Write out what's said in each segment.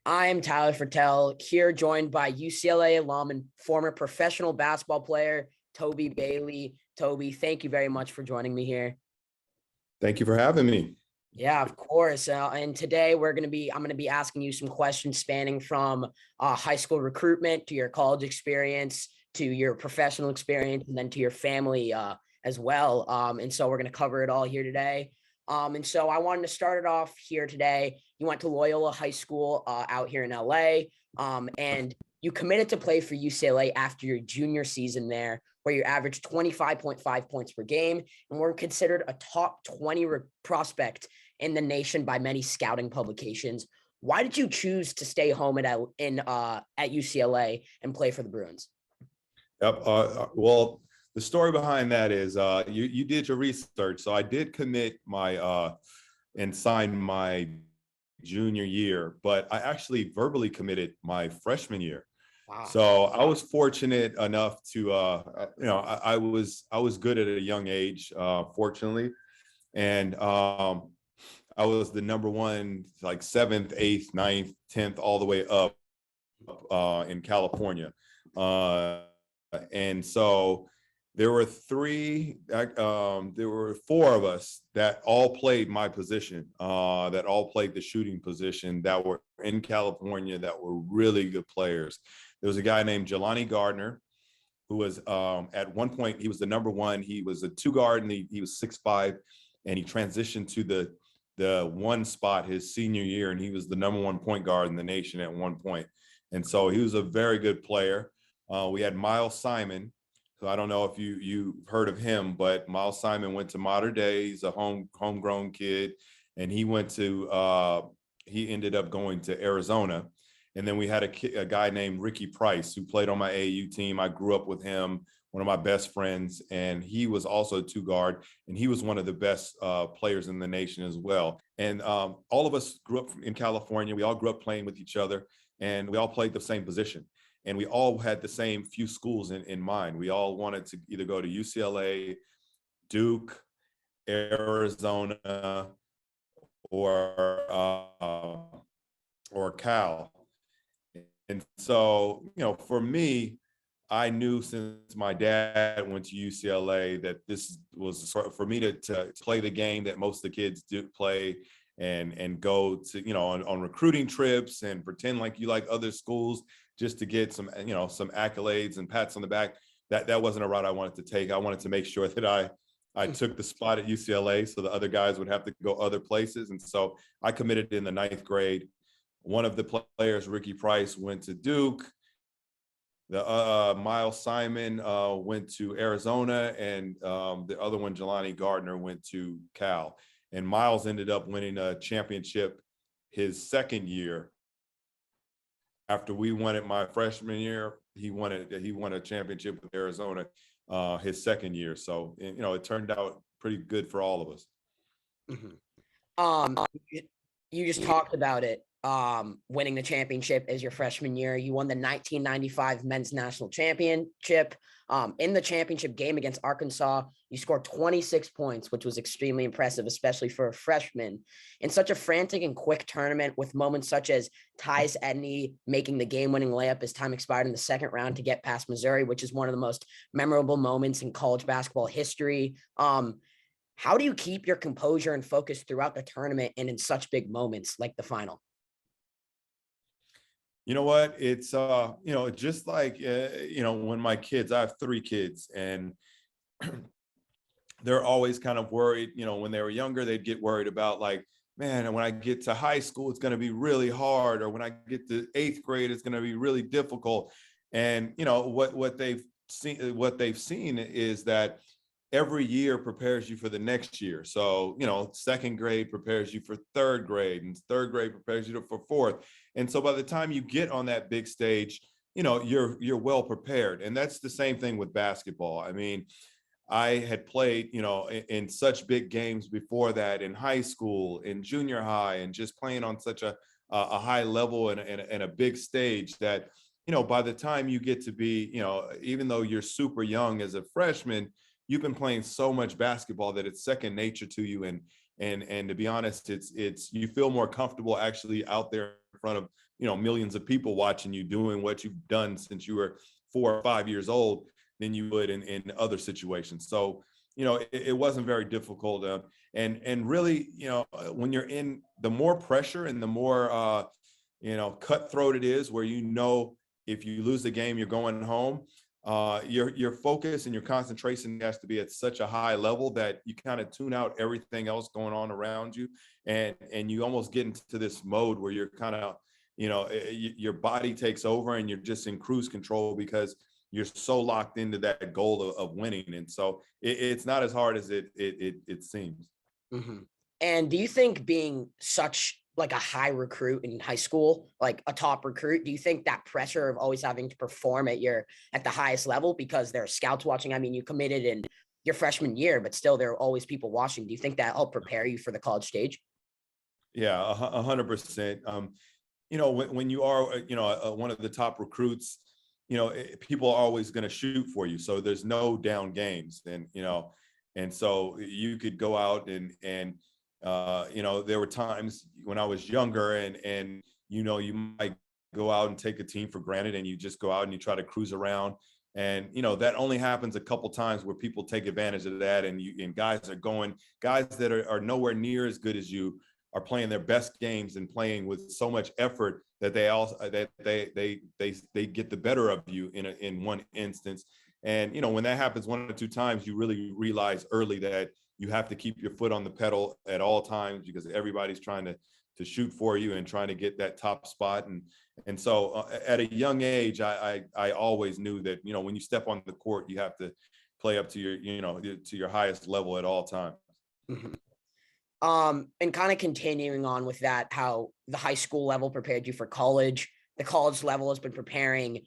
I am Tyler Fertel, here joined by UCLA alum and former professional basketball player, Toby Bailey. Toby, thank you very much for joining me here. Thank you for having me. Yeah, of course. And today I'm going to be asking you some questions spanning from high school recruitment to your college experience, to your professional experience, and then to your family as well. And so we're going to cover it all here today. And so I wanted to start it off here today. You went to Loyola High School out here in LA, and you committed to play for UCLA after your junior season there, where you averaged 25.5 points per game and were considered a top 20 prospect in the nation by many scouting publications. Why did you choose to stay home at UCLA and play for the Bruins? Yep. Well, the story behind that is you did your research. So I did commit my and sign my junior year, but I actually verbally committed my freshman year. Wow. So I was fortunate enough to, I was good at a young age, fortunately, and I was the number one, like 7th, 8th, 9th, 10th, all the way up in California. And so there were four of us that all played my position, that all played the shooting position, that were in California, that were really good players. There was a guy named Jelani Gardner, who was at one point, he was the number one. He was a two guard and he was 6'5", and he transitioned to the one spot his senior year, and he was the number one point guard in the nation at one point. And so he was a very good player. We had Miles Simon, who I don't know if you've heard of him, but Miles Simon went to Mater Dei. He's a homegrown kid, and he ended up going to Arizona. And then we had a guy named Ricky Price, who played on my AAU team. I grew up with him, one of my best friends, and he was also a two guard, and he was one of the best players in the nation as well. And all of us grew up in California. We all grew up playing with each other, and we all played the same position. And we all had the same few schools in mind. We all wanted to either go to UCLA, Duke, Arizona, or Cal. And so, for me, I knew since my dad went to UCLA that this was for me to play the game that most of the kids do play, and go to, on recruiting trips and pretend like you like other schools just to get some accolades and pats on the back. That wasn't a route I wanted to take. I wanted to make sure that I took the spot at UCLA so the other guys would have to go other places. And so I committed in the 9th grade. One of the players, Ricky Price, went to Duke. The Miles Simon went to Arizona, and the other one, Jelani Gardner, went to Cal. And Miles ended up winning a championship his second year. After we won it my freshman year, he won a championship with Arizona his second year. So, it turned out pretty good for all of us. Mm-hmm. You just talked about it. Winning the championship as your freshman year. You won the 1995 men's national championship. In the championship game against Arkansas, you scored 26 points, which was extremely impressive, especially for a freshman. In such a frantic and quick tournament, with moments such as Tyus Edney making the game-winning layup as time expired in the second round to get past Missouri, which is one of the most memorable moments in college basketball history. How do you keep your composure and focus throughout the tournament and in such big moments like the final? You know what? It's, just like, when my kids, I have 3 kids, and they're always kind of worried, when they were younger, they'd get worried about, like, man, and when I get to high school, it's going to be really hard. Or when I get to 8th grade, it's going to be really difficult. And, what they've seen is that every year prepares you for the next year. So, 2nd grade prepares you for 3rd grade, and 3rd grade prepares you for 4th. And so by the time you get on that big stage, you're well prepared. And that's the same thing with basketball. I mean, I had played, in such big games before that in high school, in junior high, and just playing on such a high level and a big stage that, by the time you get to be, even though you're super young as a freshman, you've been playing so much basketball that it's second nature to you. And to be honest, it's you feel more comfortable actually out there in front of millions of people watching you doing what you've done since you were 4 or 5 years old than you would in other situations. So, it wasn't very difficult. And really, when you're in, the more pressure and the more, cutthroat it is, where, if you lose the game, you're going home. Your focus and your concentration has to be at such a high level that you kind of tune out everything else going on around you, and you almost get into this mode where you're kind of, your body takes over and you're just in cruise control because you're so locked into that goal of winning. And so it's not as hard as it seems. Mm-hmm. And do you think being such like a high recruit in high school, like a top recruit, do you think that pressure of always having to perform at the highest level because there are scouts watching? I mean, you committed in your freshman year, but still there are always people watching. Do you think that helped prepare you for the college stage? Yeah, 100%. When you are, one of the top recruits, people are always going to shoot for you. So there's no down games. And so you could go out and there were times when I was younger and you might go out and take a team for granted, and you just go out and you try to cruise around. And, that only happens a couple times where people take advantage of that. And guys that are nowhere near as good as you are playing their best games and playing with so much effort that they get the better of you in one instance. And, when that happens 1 or 2 times, you really realize early that you have to keep your foot on the pedal at all times, because everybody's trying to shoot for you and trying to get that top spot. And so at a young age, I always knew that, when you step on the court, you have to play up to your highest level at all times. Mm-hmm. And kind of continuing on with that, how the high school level prepared you for college, the college level has been preparing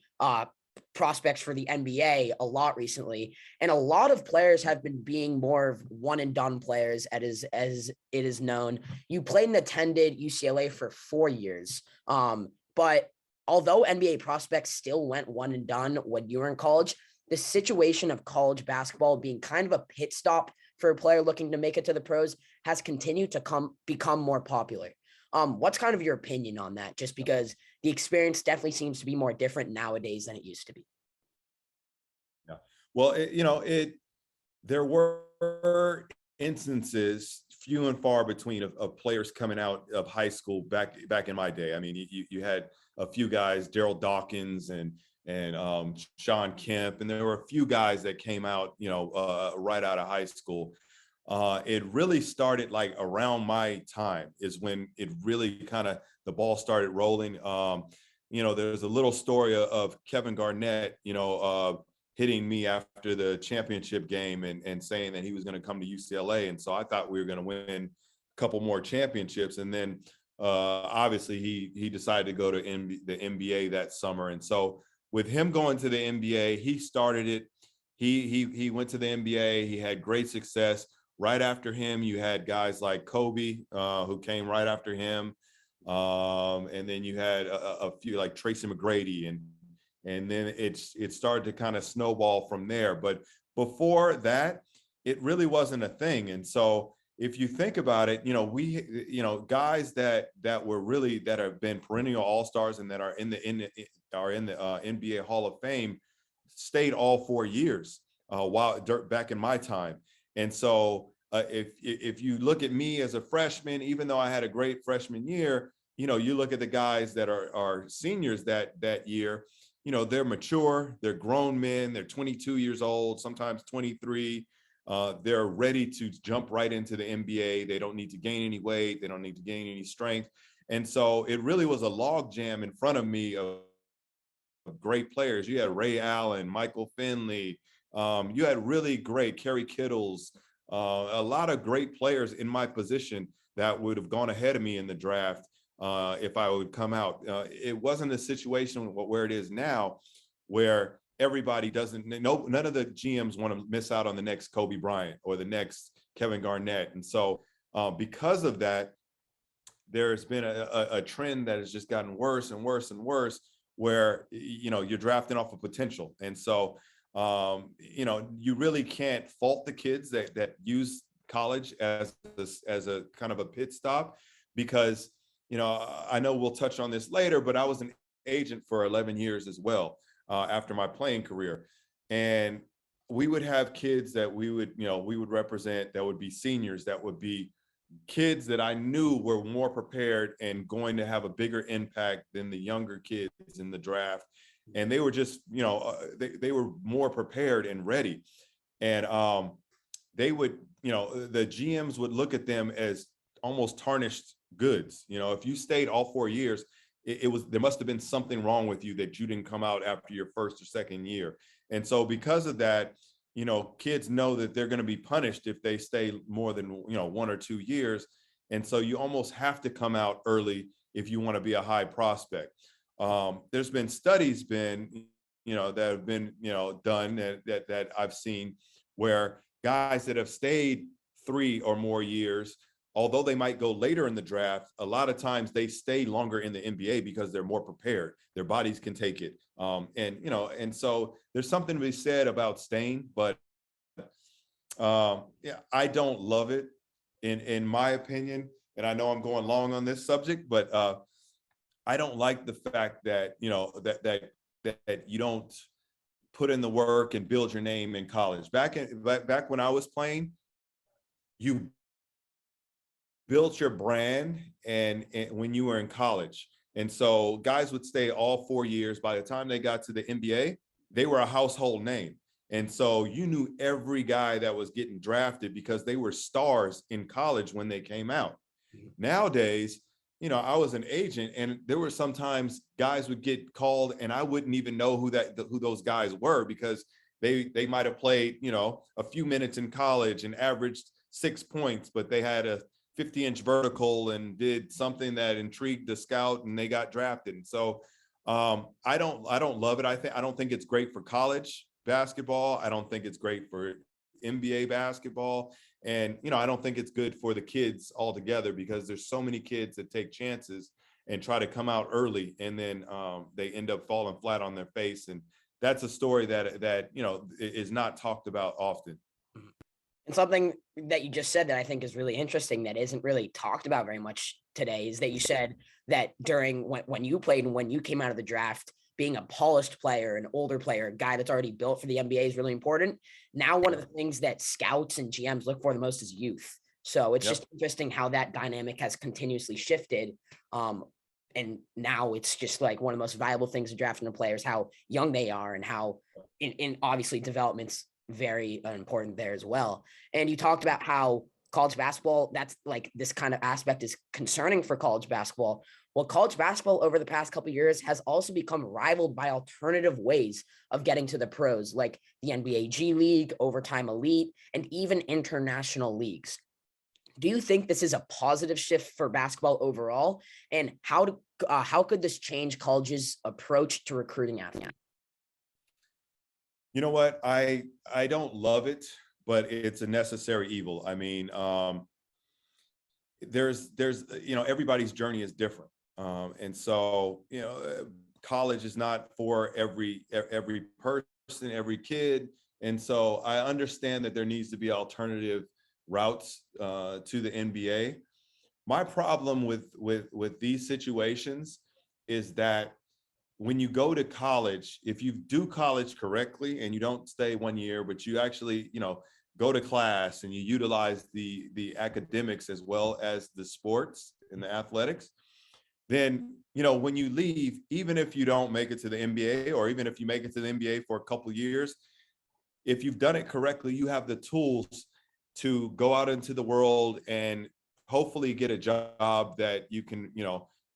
prospects for the NBA a lot recently. And a lot of players have been being more of one and done players, as it is known. You played and attended UCLA for 4 years. But although NBA prospects still went one and done when you were in college, the situation of college basketball being kind of a pit stop for a player looking to make it to the pros has continued to become more popular. What's kind of your opinion on that? Just because the experience definitely seems to be more different nowadays than it used to be. Yeah. Well, there were instances, few and far between, of players coming out of high school back in my day. I mean, you had a few guys, Daryl Dawkins and Sean Kemp, and there were a few guys that came out, right out of high school. It really started like around my time is when it really kind of, the ball started rolling. There's a little story of Kevin Garnett, hitting me after the championship game and saying that he was going to come to UCLA. And so I thought we were going to win a couple more championships. And then obviously he decided to go to the NBA that summer. And so with him going to the NBA, he started it. He went to the NBA. He had great success. Right after him, you had guys like Kobe, who came right after him. And then you had a few like Tracy McGrady, and then it started to kind of snowball from there. But before that, it really wasn't a thing. And so if you think about it, guys that have been perennial all-stars and that are in the NBA Hall of Fame stayed all 4 years back in my time. And so if you look at me as a freshman, even though I had a great freshman year, you look at the guys that are seniors that year, they're mature, they're grown men, they're 22 years old, sometimes 23. They're ready to jump right into the NBA. They don't need to gain any weight. They don't need to gain any strength. And so it really was a log jam in front of me of great players. You had Ray Allen, Michael Finley. You had really great Kerry Kittles, a lot of great players in my position that would have gone ahead of me in the draft if I would come out. It wasn't a situation where it is now, where everybody none of the GMs want to miss out on the next Kobe Bryant or the next Kevin Garnett. And so because of that, there's been a trend that has just gotten worse and worse and worse, where, you're drafting off of potential. And so, you really can't fault the kids that use college as a kind of a pit stop, because I know we'll touch on this later, but I was an agent for 11 years as well after my playing career. And we would have kids that we would represent, that would be seniors, that would be kids that I knew were more prepared and going to have a bigger impact than the younger kids in the draft. And they were just, they were more prepared and ready. And they would, the GMs would look at them as almost tarnished goods. If you stayed all 4 years, there must have been something wrong with you that you didn't come out after your first or second year. And so because of that, kids know that they're going to be punished if they stay more than, 1 or 2 years. And so you almost have to come out early if you want to be a high prospect. There's been studies that have been, done that I've seen where guys that have stayed 3 or more years, although they might go later in the draft, a lot of times they stay longer in the NBA because they're more prepared. Their bodies can take it. And so there's something to be said about staying, but I don't love it in my opinion. And I know I'm going long on this subject, but I don't like the fact that, that you don't put in the work and build your name in college. Back when I was playing, you built your brand and when you were in college. And so guys would stay all 4 years. By the time they got to the NBA, they were a household name. And so you knew every guy that was getting drafted because they were stars in college when they came out. Nowadays, I was an agent, and there were sometimes guys would get called and I wouldn't even know who those guys were because they might have played, a few minutes in college and averaged 6 points, but they had a 50-inch vertical and did something that intrigued the scout and they got drafted. And so I don't love it. I don't think it's great for college basketball. I don't think it's great for NBA basketball. And, I don't think it's good for the kids altogether because there's so many kids that take chances and try to come out early and then they end up falling flat on their face. And that's a story that is not talked about often. And something that you just said that I think is really interesting that isn't really talked about very much today is that you said that during when you played and when you came out of the draft, being a polished player, an older player, a guy that's already built for the NBA is really important. Now, one of the things that scouts and GMs look for the most is youth. So it's just interesting how that dynamic has continuously shifted. And now it's just like one of the most valuable things in drafting the players, how young they are and how in obviously development's very important there as well. And you talked about how college basketball, that's like this kind of aspect is concerning for college basketball. Well, college basketball over the past couple of years has also become rivaled by alternative ways of getting to the pros, like the NBA G League, Overtime Elite, and even international leagues. Do you think this is a positive shift for basketball overall? And how could this change college's approach to recruiting athletes? You know what? I don't love it, but it's a necessary evil. I mean, there's everybody's journey is different. And so, college is not for every person, every kid. And so I understand that there needs to be alternative routes to the NBA. My problem with these situations is that when you go to college, if you do college correctly and you don't stay 1 year, but you actually, go to class and you utilize the academics as well as the sports and the athletics, then, when you leave, even if you don't make it to the NBA or even if you make it to the NBA for a couple of years, if you've done it correctly, you have the tools to go out into the world and hopefully get a job that you can,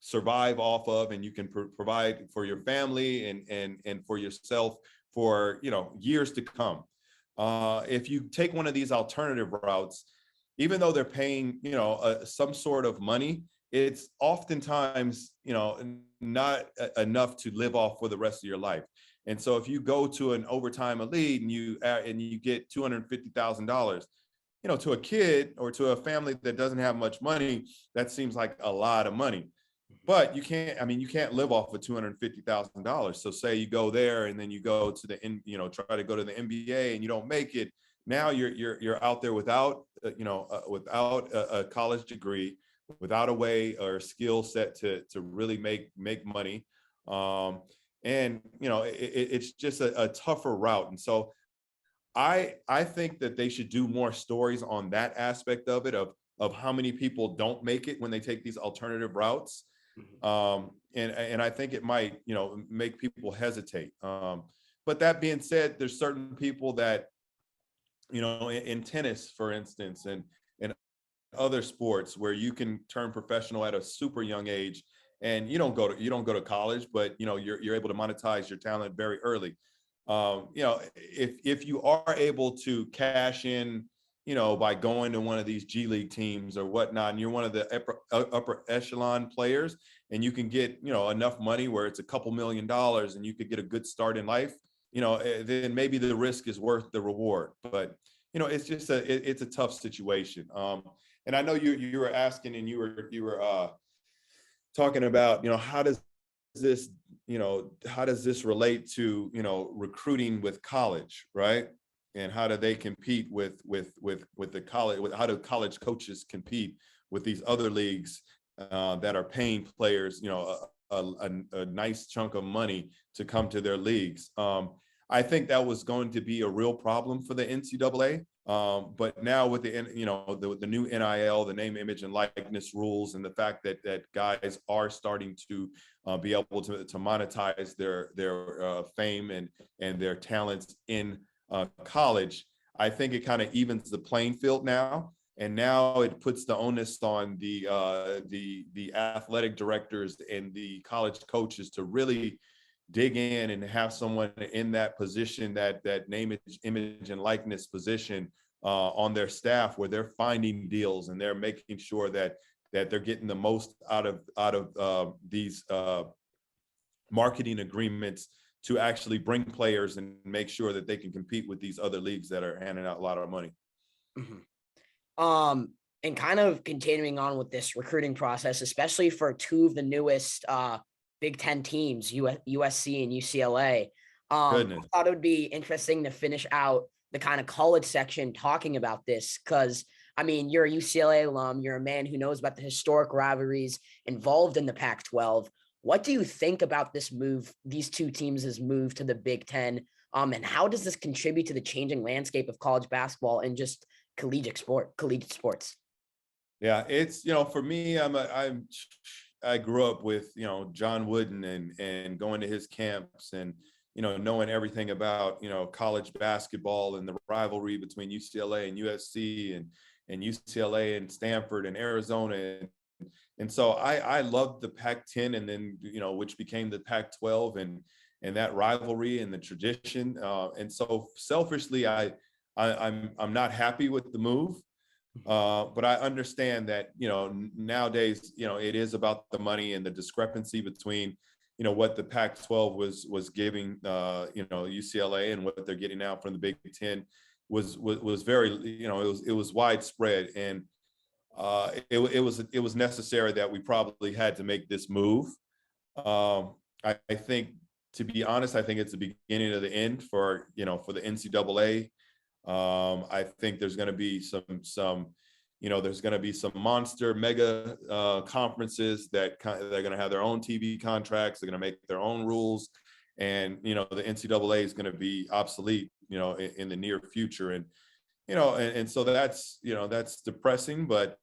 survive off of, and you can provide for your family and for yourself for, years to come. If you take one of these alternative routes, even though they're paying, some sort of money, it's oftentimes, not enough to live off for the rest of your life. And so if you go to an Overtime Elite and you get $250,000, to a kid or to a family that doesn't have much money, that seems like a lot of money. But you can't live off of $250,000. So say you go there and then you go to try to go to the NBA and you don't make it. Now you're out there without a college degree, without a way or skill set to really make money. And it's just a tougher route. And so I think that they should do more stories on that aspect of it, of how many people don't make it when they take these alternative routes. And I think it might, make people hesitate. But that being said, there's certain people that, in tennis, for instance, and other sports where you can turn professional at a super young age, and you don't go to college, but you're able to monetize your talent very early. If you are able to cash in, by going to one of these G League teams or whatnot, and you're one of the upper echelon players, and you can get, enough money where it's a couple $1 million and you could get a good start in life, then maybe the risk is worth the reward. But, it's just it's a tough situation. And I know you were asking, and you were talking about, how does this relate to, recruiting with college, right? And how do they compete with the college? How do college coaches compete with these other leagues that are paying players, a nice chunk of money to come to their leagues? I think that was going to be a real problem for the NCAA. But now with the new NIL, the name, image, and likeness rules, and the fact that guys are starting to be able to monetize their fame and their talents in college, I think it kind of evens the playing field now. And now it puts the onus on the athletic directors and the college coaches to really dig in and have someone in that position, that name, image, and likeness position on their staff, where they're finding deals and they're making sure that they're getting the most out of these marketing agreements to actually bring players and make sure that they can compete with these other leagues that are handing out a lot of money. Mm-hmm. And kind of continuing on with this recruiting process, especially for two of the newest Big Ten teams, USC and UCLA. I thought it would be interesting to finish out the kind of college section talking about this, because I mean, you're a UCLA alum, you're a man who knows about the historic rivalries involved in the Pac-12. What do you think about this move, these two teams' move to the Big Ten? And how does this contribute to the changing landscape of college basketball and just collegiate sports? Yeah, it's, for me, I grew up with, John Wooden and going to his camps and, knowing everything about, college basketball and the rivalry between UCLA and USC and UCLA and Stanford and Arizona. And so I loved the Pac-10, and then, which became the Pac-12, and that rivalry and the tradition. And so selfishly, I'm not happy with the move. But I understand that, nowadays, it is about the money, and the discrepancy between, what the Pac-12 was giving, UCLA, and what they're getting now from the Big Ten was very, it was widespread. And it was necessary that we probably had to make this move. I think, to be honest, I think it's the beginning of the end for the NCAA. I think there's going to be there's going to be some monster mega conferences that they're going to have their own TV contracts. They're going to make their own rules, and the NCAA is going to be obsolete, in the near future. And and so that's depressing. But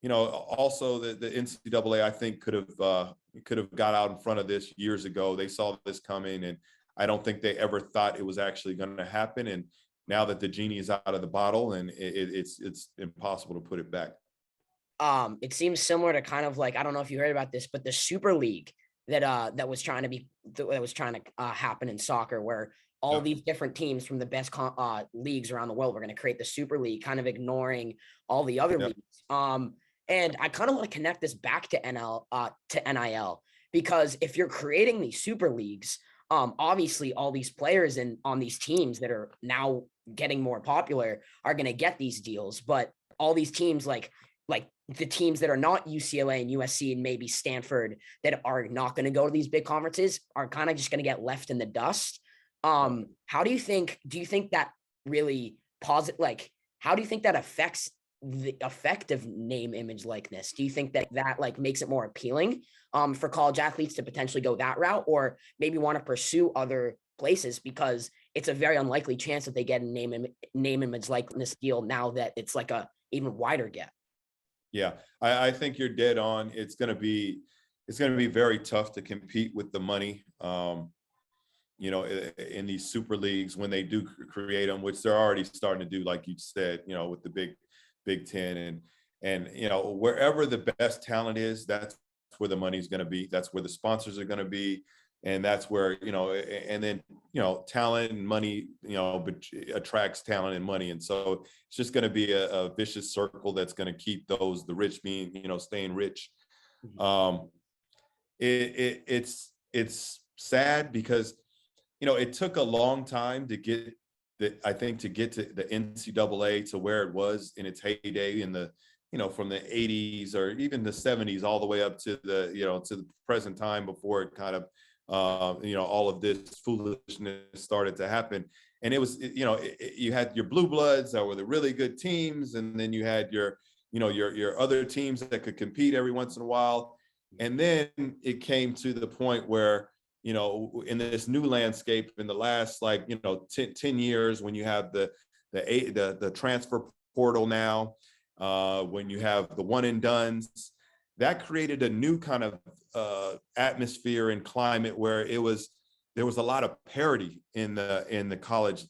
also the NCAA, I think, could have got out in front of this years ago. They saw this coming, and I don't think they ever thought it was actually going to happen. And now that the genie is out of the bottle, and it's impossible to put it back. It seems similar to kind of like, I don't know if you heard about this, but the Super League that was trying to happen in soccer, where all these different teams from the best leagues around the world were going to create the Super League, kind of ignoring all the other leagues. And I kind of want to connect this back to NIL, because if you're creating these super leagues, obviously all these players on these teams that are now getting more popular are going to get these deals, but all these teams like the teams that are not UCLA and USC and maybe Stanford that are not going to go to these big conferences are kind of just going to get left in the dust. Do you think that really how do you think that affects the effect of name, image, likeness? Do you think that like makes it more appealing for college athletes to potentially go that route, or maybe want to pursue other places because it's a very unlikely chance that they get a name, image, likeness deal now that it's like a even wider gap? Yeah, I think you're dead on. It's going to be very tough to compete with the money. In these super leagues when they do create them, which they're already starting to do, like you said, with the Big Ten and wherever the best talent is, that's where the money's going to be. That's where the sponsors are going to be, and that's where and then talent and money attracts talent and money, and so it's just going to be a vicious circle that's going to keep the rich being staying rich. It's sad because it took a long time to get to the NCAA to where it was in its heyday in the from the 80s or even the 70s all the way up to the to the present time before it kind of all of this foolishness started to happen. And it was you had your blue bloods that were the really good teams, and then you had your other teams that could compete every once in a while. And then it came to the point where in this new landscape in the last 10 years, when you have the transfer portal now, when you have the one and dones, that created a new kind of atmosphere and climate where there was a lot of parity in the college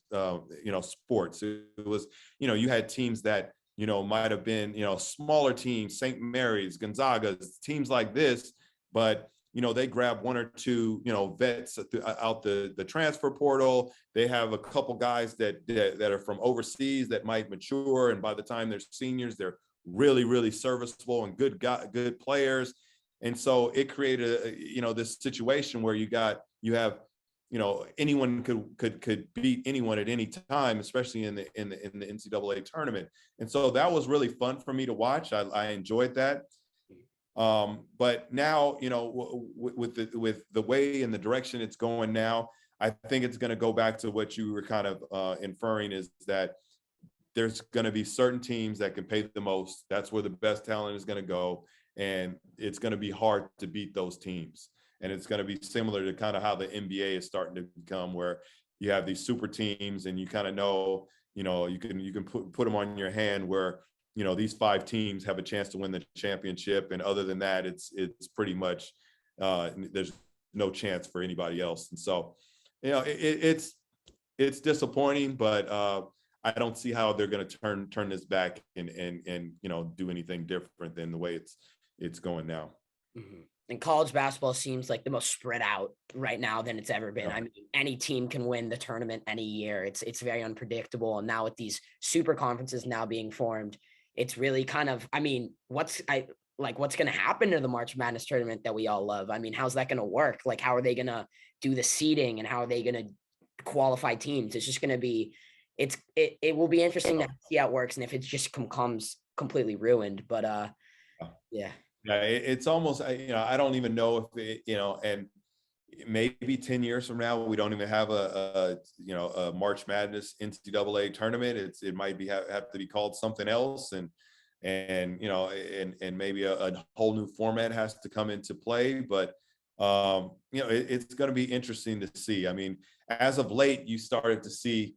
sports. It was you had teams that might have been smaller teams, St. Mary's, Gonzaga's, teams like this, but they grab one or two vets out the transfer portal. They have a couple guys that are from overseas that might mature, and by the time they're seniors, they're really, really serviceable and good players. And so it created this situation where you have anyone could beat anyone at any time, especially in the NCAA tournament. And so that was really fun for me to watch. I enjoyed that. But now, with the way and the direction it's going now, I think it's going to go back to what you were kind of inferring, is that there's going to be certain teams that can pay the most. That's where the best talent is going to go. And it's going to be hard to beat those teams. And it's going to be similar to kind of how the NBA is starting to become, where you have these super teams and you kind of you can put them on your hand where, these 5 teams have a chance to win the championship. And other than that, it's pretty much there's no chance for anybody else. And so, it's disappointing, but I don't see how they're going to turn this back and do anything different than the way it's going now. Mm-hmm. And college basketball seems like the most spread out right now than it's ever been. Yeah. I mean, any team can win the tournament any year. It's very unpredictable. And now with these super conferences now being formed, it's really kind of, I mean, what's going to happen to the March Madness tournament that we all love? I mean, how's that going to work? Like, how are they going to do the seeding, and how are they going to qualify teams? It's just going to be, it will be interesting to see how it works, and if it just comes completely ruined. But yeah. Yeah, it's almost, I don't even know if and maybe 10 years from now, we don't even have a March Madness NCAA tournament. It might have to be called something else. And maybe a whole new format has to come into play. But, it's going to be interesting to see. I mean, as of late, you started to see,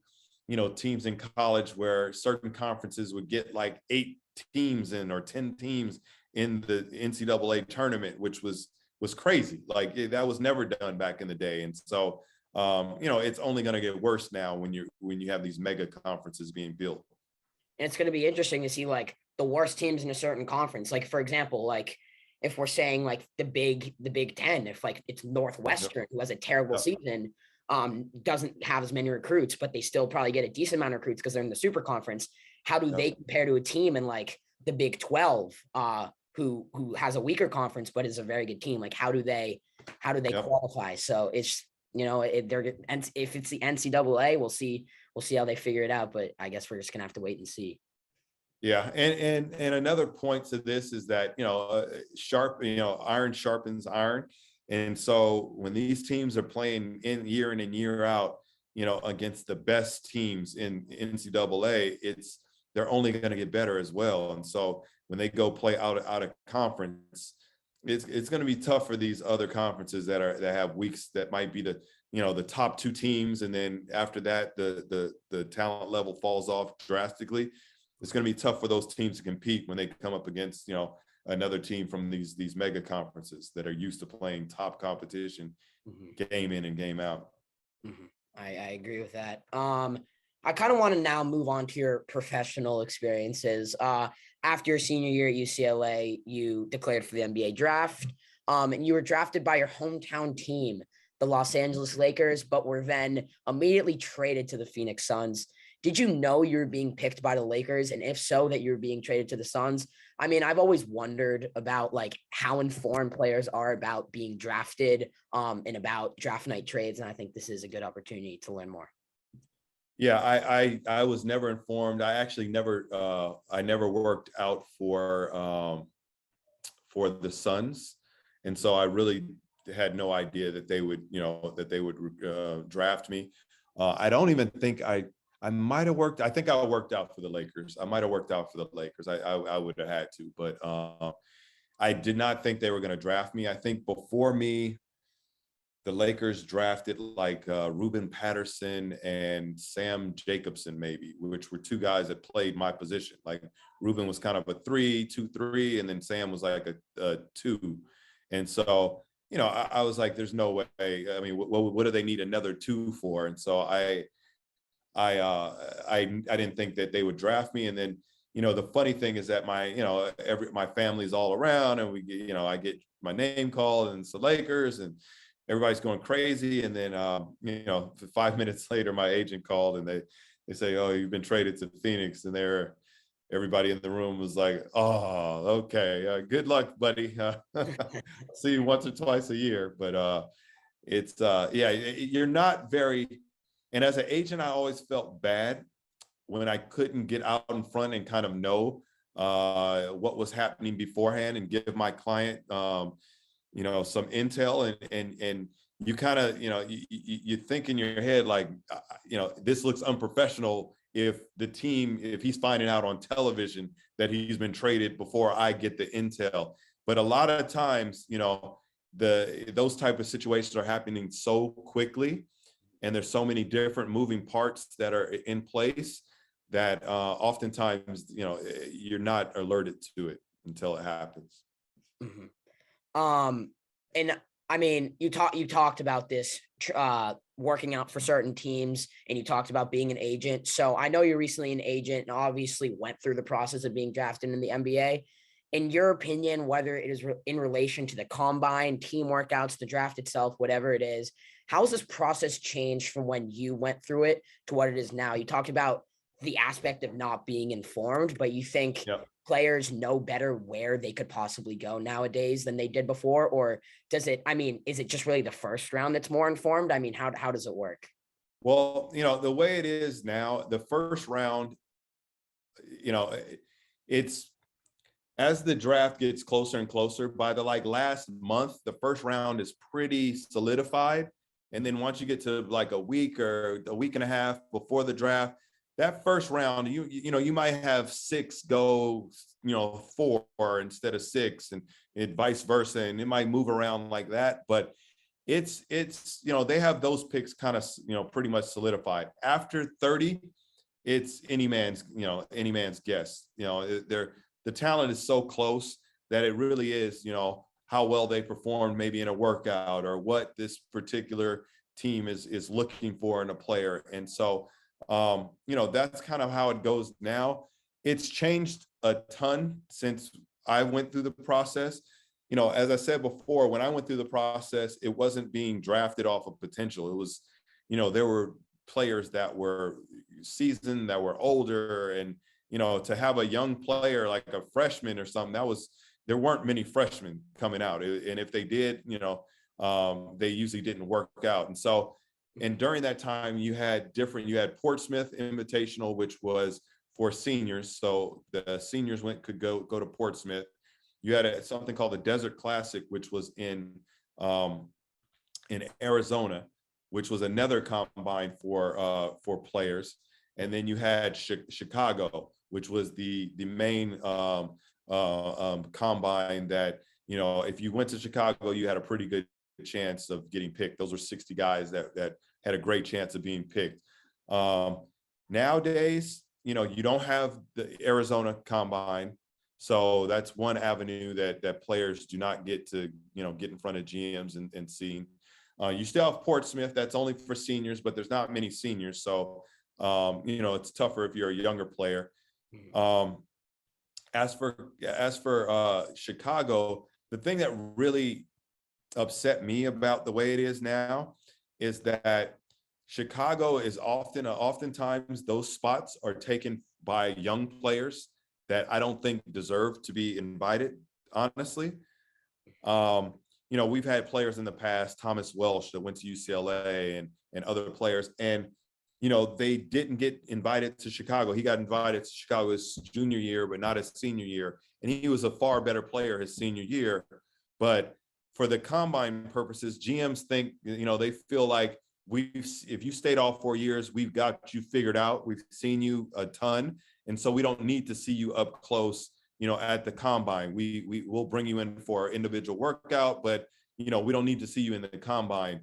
teams in college where certain conferences would get like 8 teams or 10 teams in the NCAA tournament, which was crazy. Like, that was never done back in the day. And so, it's only going to get worse now when you have these mega conferences being built. And it's going to be interesting to see like the worst teams in a certain conference. Like, for example, like if we're saying like the Big Ten, if like it's Northwestern, who has a terrible season, doesn't have as many recruits, but they still probably get a decent amount of recruits because they're in the super conference. How do they compare to a team in like the Big 12, who has a weaker conference but is a very good team? Like, how do they qualify? So it's, and if it's the NCAA, we'll see how they figure it out. But I guess we're just gonna have to wait and see. Yeah, and another point to this is that iron sharpens iron, and so when these teams are playing in and year out, against the best teams in NCAA, they're only going to get better as well. And so when they go play out of conference, it's going to be tough for these other conferences that have weeks that might be the top two teams, and then after that the talent level falls off drastically. It's going to be tough for those teams to compete when they come up against another team from these mega conferences that are used to playing top competition game in and game out. I agree with that. I kind of want to now move on to your professional experiences. After your senior year at UCLA, you declared for the NBA draft, and you were drafted by your hometown team, the Los Angeles Lakers, but were then immediately traded to the Phoenix Suns. Did you know you were being picked by the Lakers? And if so, that you were being traded to the Suns? I mean, I've always wondered about like how informed players are about being drafted and about draft night trades. And I think this is a good opportunity to learn more. Yeah, I was never informed. I actually never worked out for the Suns, and so I really had no idea that they would draft me. I don't even think I might have worked. I think I worked out for the Lakers. I might have worked out for the Lakers. I would have had to, but I did not think they were going to draft me. I think before me, the Lakers drafted like Ruben Patterson and Sam Jacobson, maybe, which were two guys that played my position. Like Ruben was kind of a 3-2-3, and then Sam was like a 2. And so, I was like, there's no way. I mean, what do they need another 2 for? And so I didn't think that they would draft me. And then, the funny thing is that my family's all around, and I get my name called, and it's the Lakers, and everybody's going crazy. And then, 5 minutes later, my agent called, and they say, "Oh, you've been traded to Phoenix." And everybody in the room was like, "Oh, okay. Good luck, buddy. See you once or twice a year." But you're not very, and as an agent, I always felt bad when I couldn't get out in front and kind of know what was happening beforehand and give my client some intel, and you kind of you think in your head like this looks unprofessional if he's finding out on television that he's been traded before I get the intel. But a lot of times those type of situations are happening so quickly, and there's so many different moving parts that are in place that oftentimes you're not alerted to it until it happens. And I mean, you talked about this, working out for certain teams, and you talked about being an agent. So I know you're recently an agent and obviously went through the process of being drafted in the NBA. In your opinion, whether it is in relation to the combine, team workouts, the draft itself, whatever it is, how has this process changed from when you went through it to what it is now? You talked about the aspect of not being informed, but you think players know better where they could possibly go nowadays than they did before? Or is it just really the first round that's more informed? I mean, how does it work? Well, the way it is now, the first round, it's as the draft gets closer and closer, by the last month, the first round is pretty solidified. And then once you get to like a week or a week and a half before the draft, that first round, you might have 6 go, 4 instead of 6, and vice versa, and it might move around like that. But it's they have those picks kind of pretty much solidified. After 30, it's any man's guess. The talent is so close that it really is how well they performed maybe in a workout, or what this particular team is looking for in a player. And so that's kind of how it goes now. It's changed a ton since I went through the process. As I said before, when I went through the process, it wasn't being drafted off of potential. It was, there were players that were seasoned, that were older, and, to have a young player like a freshman or something, there weren't many freshmen coming out. And if they did, they usually didn't work out. And so, and during that time, you had Portsmouth Invitational, which was for seniors. So the seniors could go to Portsmouth. You had something called the Desert Classic, which was in Arizona, which was another combine for players. And then you had Chicago, which was the main combine that, you know, if you went to Chicago, you had a pretty good chance of getting picked. Those were 60 guys that had a great chance of being picked. Nowadays, you know, you don't have the Arizona combine. So that's one avenue that players do not get to, you know, get in front of GMs and see. You still have Portsmouth. That's only for seniors, but there's not many seniors. So, you know, it's tougher if you're a younger player. As for Chicago, the thing that really upset me about the way it is now is that Chicago is oftentimes those spots are taken by young players that I don't think deserve to be invited, honestly. You know, we've had players in the past, Thomas Welsh that went to UCLA and other players, and, you know, they didn't get invited to Chicago. He got invited to Chicago his junior year, but not his senior year. And he was a far better player his senior year. But for the combine purposes, GMs think, you know, they feel like if you stayed all 4 years, we've got you figured out. We've seen you a ton. And so we don't need to see you up close, you know, at the combine. We will bring you in for individual workout, but, you know, we don't need to see you in the combine.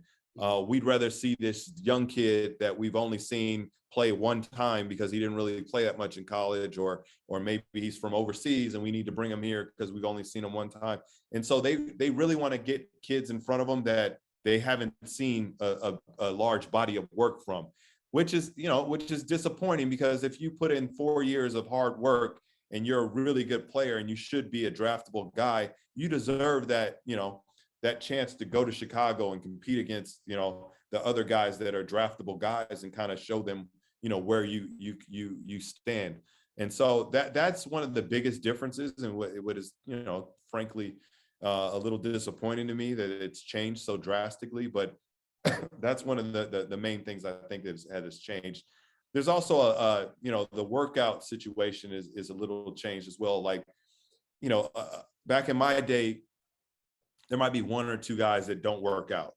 We'd rather see this young kid that we've only seen play one time because he didn't really play that much in college, or maybe he's from overseas and we need to bring him here because we've only seen him one time. And so they really want to get kids in front of them that they haven't seen a large body of work from, which is disappointing, because if you put in 4 years of hard work and you're a really good player and you should be a draftable guy, you deserve that, you know, that chance to go to Chicago and compete against, you know, the other guys that are draftable guys and kind of show them, you know, where you stand. And so that's one of the biggest differences, and what is, you know, frankly, a little disappointing to me that it's changed so drastically. But that's one of the main things I think has changed. There's also you know, the workout situation is a little changed as well. Like, you know, back in my day, there might be one or two guys that don't work out.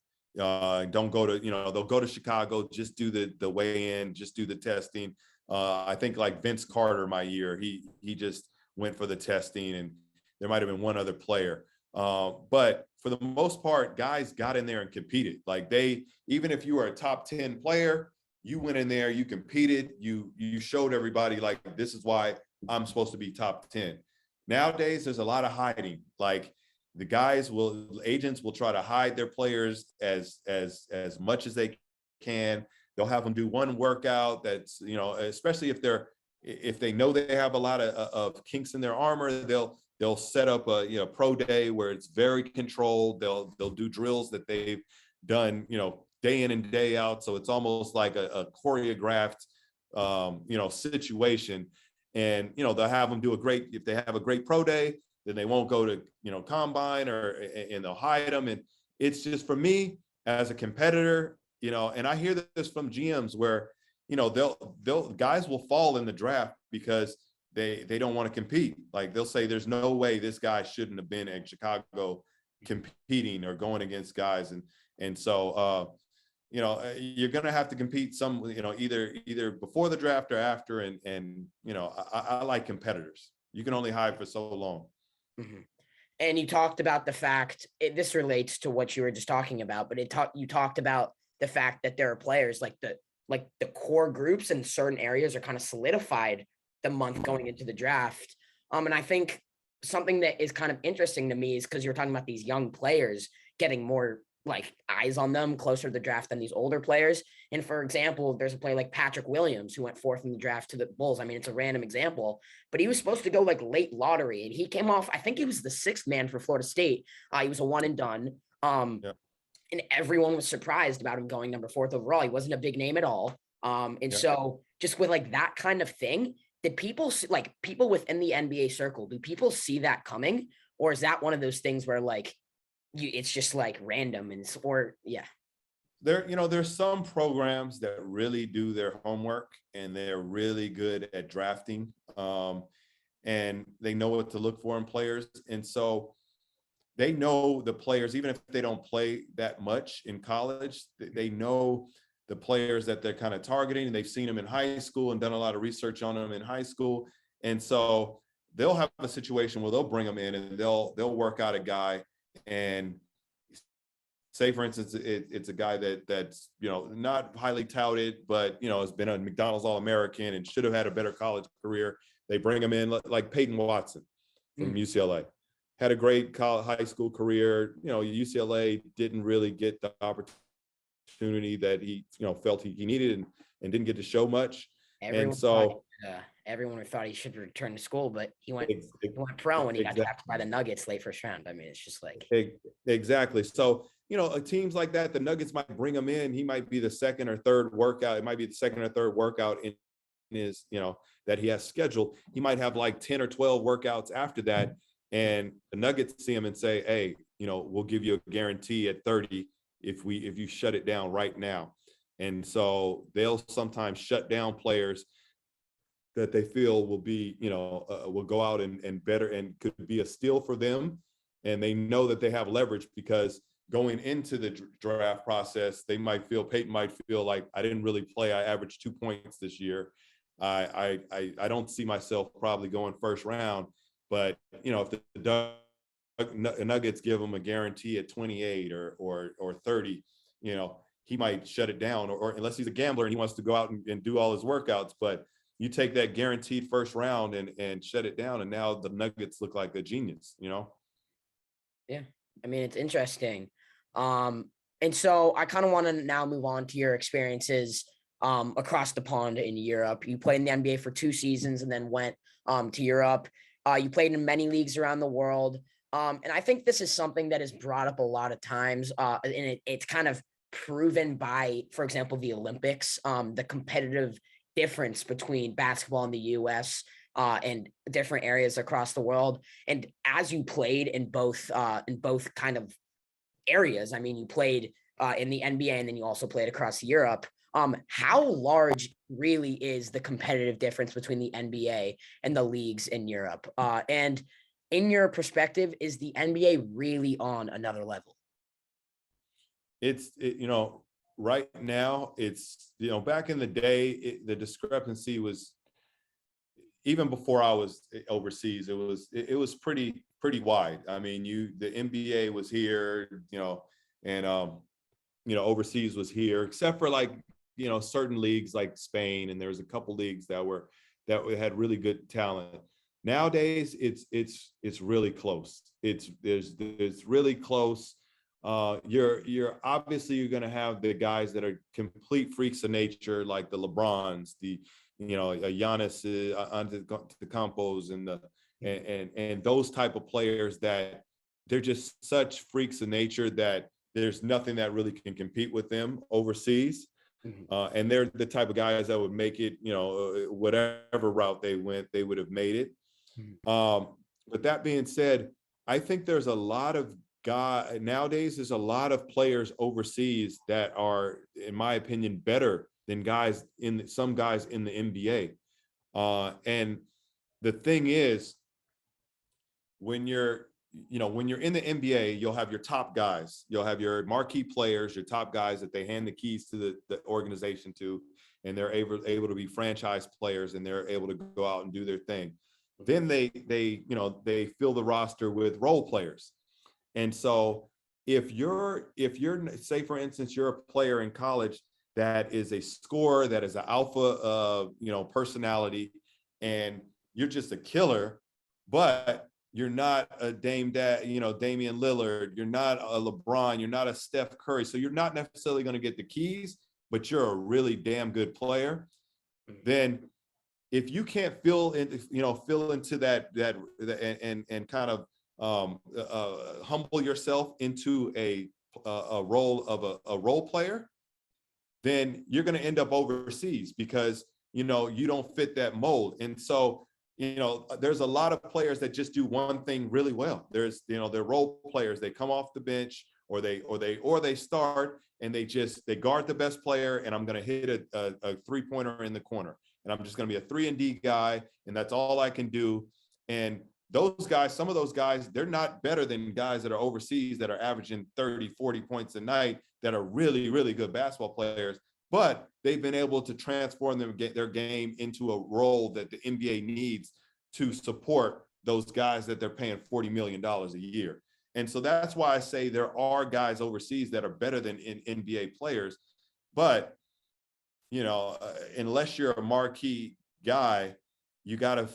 Don't go to, you know, they'll go to Chicago, just do the weigh in, just do the testing. I think like Vince Carter, my year, he just went for the testing, and there might have been one other player. But for the most part, guys got in there and competed. Like, even if you were a top 10 player, you went in there, you competed, you showed everybody, like, this is why I'm supposed to be top 10. Nowadays, there's a lot of hiding. Like, agents will try to hide their players as much as they can. They'll have them do one workout that's, you know, especially if they know they have a lot of kinks in their armor, they'll set up a, you know, pro day where it's very controlled. They'll do drills that they've done, you know, day in and day out. So it's almost like a choreographed, you know, situation. And, you know, they'll have them if they have a great pro day, then they won't go to, you know, combine, and they'll hide them. And it's just, for me as a competitor, you know, and I hear this from GMs where, you know, guys will fall in the draft because they don't want to compete. Like, they'll say, there's no way this guy shouldn't have been in Chicago competing or going against guys. And so, you know, you're going to have to compete some, you know, either before the draft or after. And, you know, I like competitors. You can only hide for so long. Mm-hmm. And you talked about the fact, this relates to what you were just talking about, but you talked about the fact that there are players like the core groups in certain areas are kind of solidified the month going into the draft. And I think something that is kind of interesting to me is because you're talking about these young players getting more like eyes on them closer to the draft than these older players. And for example, there's a player like Patrick Williams who went fourth in the draft to the Bulls. I mean, it's a random example, but he was supposed to go like late lottery, and he came off, I think he was the sixth man for Florida State. He was a one and done. Yeah. And everyone was surprised about him going number 4th overall. He wasn't a big name at all. So just with like that kind of thing, did people like people within the NBA circle, do people see that coming? Or is that one of those things where like, it's just like random There's some programs that really do their homework and they're really good at drafting, and they know what to look for in players. And so they know the players, even if they don't play that much in college, they know the players that they're kind of targeting. They've seen them in high school and done a lot of research on them in high school. And so they'll have a situation where they'll bring them in and they'll work out a guy, and say, for instance, it's a guy that's, you know, not highly touted, but, you know, has been a McDonald's All-American and should have had a better college career. They bring him in like Peyton Watson from UCLA. Had a great high school career. You know, UCLA didn't really get the opportunity that he, you know, felt he needed, and didn't get to show much. Everyone And so everyone thought he should return to school, but he went pro when he got exactly. drafted by the Nuggets late first round. I mean, it's just like Exactly. So, you know, teams like that, the Nuggets might bring him in. He might be the second or third workout. It might be the second or third workout in his, you know, that he has scheduled. He might have like 10 or 12 workouts after that. And the Nuggets see him and say, hey, you know, we'll give you a guarantee at 30 if you shut it down right now. And so they'll sometimes shut down players that they feel will be, you know, will go out and better and could be a steal for them. And they know that they have leverage, because going into the draft process, Peyton might feel like, I didn't really play. I averaged 2 points this year. I don't see myself probably going first round, but, you know, if the Nuggets give him a guarantee at 28 or 30, you know, he might shut it down, or unless he's a gambler and he wants to go out and do all his workouts. But you take that guaranteed first round and shut it down, and now the Nuggets look like a genius, you know? yeah. I mean, it's interesting. And so I kind of want to now move on to your experiences across the pond in Europe. You played in the NBA for 2 seasons and then went to Europe. You played in many leagues around the world. And I think this is something that is brought up a lot of times. And it's kind of proven by, for example, the Olympics, the competitive difference between basketball in the US and different areas across the world. And as you played in both kind of areas, I mean, you played in the NBA and then you also played across Europe. How large really is the competitive difference between the NBA and the leagues in Europe? And in your perspective, is the NBA really on another level? You know, right now it's, you know, back in the day, the discrepancy was, even before I was overseas, it was pretty wide. I mean, the NBA was here, you know, and you know, overseas was here, except for like, you know, certain leagues like Spain, and there was a couple leagues that had really good talent. Nowadays, it's really close. It's really close. You're obviously, you're going to have the guys that are complete freaks of nature, like the LeBrons, the, you know, Giannis, Antetokounmpos, and those type of players that they're just such freaks of nature that there's nothing that really can compete with them overseas. And they're the type of guys that would make it, you know, whatever route they went, they would have made it. But that being said, I think there's a lot of nowadays, there's a lot of players overseas that are, in my opinion, better than some guys in the NBA. And the thing is, when you're in the NBA, you'll have your top guys, you'll have your marquee players, your top guys that they hand the keys to the organization to, and they're able to be franchise players, and they're able to go out and do their thing. Then they fill the roster with role players. And so if you're say, for instance, you're a player in college that is a scorer, that is an alpha personality, and you're just a killer, but you're not a Damian Lillard, you're not a LeBron, you're not a Steph Curry, so you're not necessarily going to get the keys, but you're a really damn good player. Then if you can't fill into that and kind of humble yourself into a role of a role player, then you're going to end up overseas because you don't fit that mold. And so there's a lot of players that just do one thing really well. There's they're role players. They come off the bench or they start and they guard the best player, and I'm going to hit a 3-pointer in the corner, and I'm just going to be a 3-and-D guy, and that's all I can do. And those guys, some of those guys, they're not better than guys that are overseas that are averaging 30, 40 points a night, that are really, really good basketball players, but they've been able to transform their game into a role that the NBA needs to support those guys that they're paying $40 million a year. And so that's why I say there are guys overseas that are better than NBA players. But, unless you're a marquee guy, you gotta